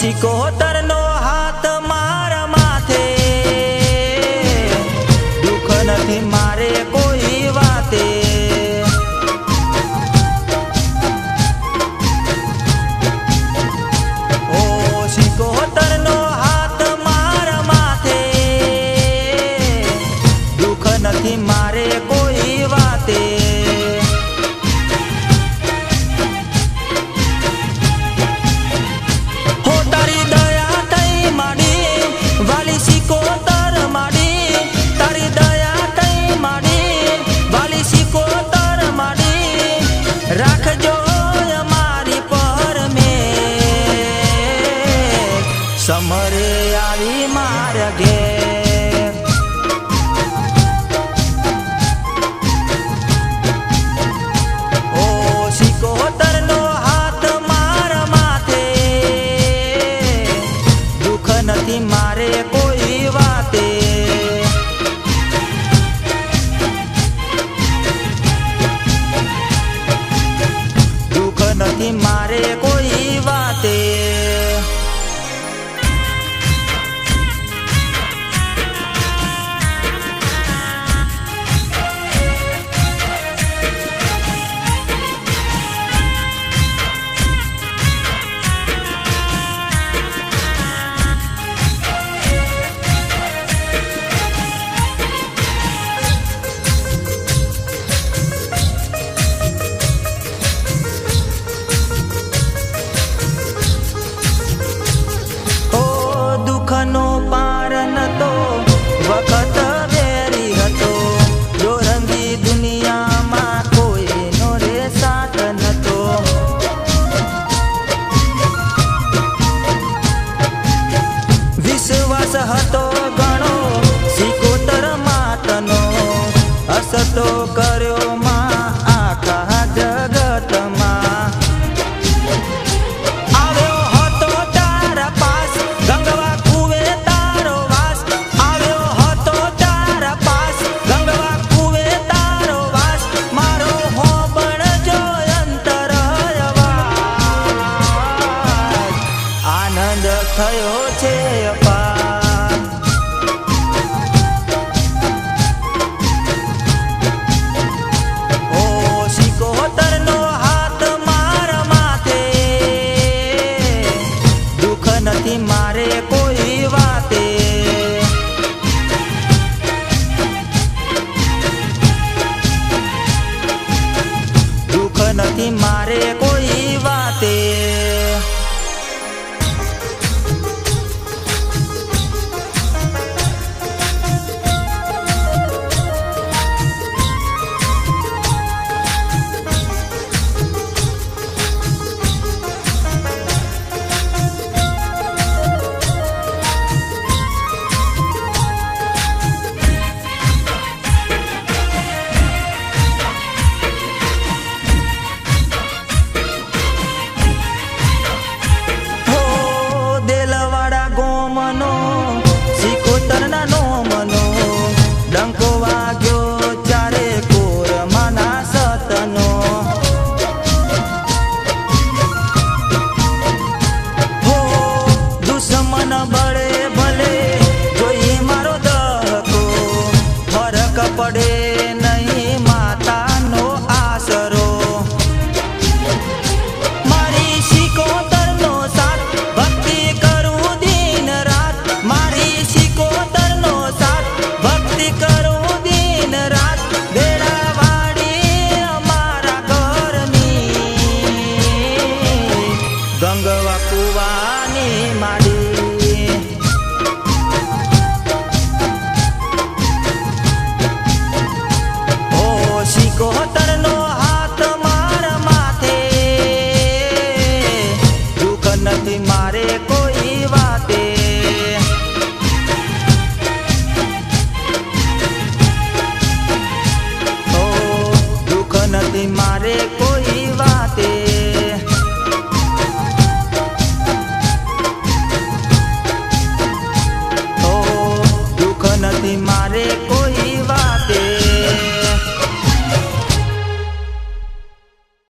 સિકોતરનો હાથ મારા માથે, દુઃખ નથી મારે કોઈ વાતે. ઓ સિકોતરનો હાથ મારા માથે, દુઃખ નથી મારે કોઈ વાતે. રાખજો અમારી પર મેં, સમરે આવી મારા ઘેર. ઓ સિકોતરનો હાથ મારા માથે, દુઃખ નથી મારે કોઈ વાતે. નથી મારે કોઈ વાતે. નો પાર નતો વખત વેરી હતો, દોરંગી દુનિયામાં કોઈનો રે સાથ નતો. વિશ્વાસ હતો ઘણો સિકોતર માટનો, હસતો કર્યો માં આખા જગતમાં. થયો છે અપાર. ઓ સિકોતરનો હાથ મારા માથે, દુઃખ નથી મારે કોઈ વાતે. દુઃખ નથી મારે કોઈ વાતે. સિકોતરના નોમનો ડંકો વાગ્યો ચારે કોરમાના સતનો. હો દુશ્મન બળે ભલે જોઈ મારો દહકો, ફરક પડે નહીં માતાનો આસરો. મારી સિકોતરનો સાથ ભક્તિ કરું દિન રાત, મારી સિકોતરનો સાથ ભક્તિ કરું દિન રાત. બેડાવાડી અમારા ઘરની, ગંગવા કુવાની માડી. ઓ સિકોતરનો હાથ મારા માથે, દુઃખ નથી મારે કોઈ વાતે. દુઃખ નથી મારે કોઈ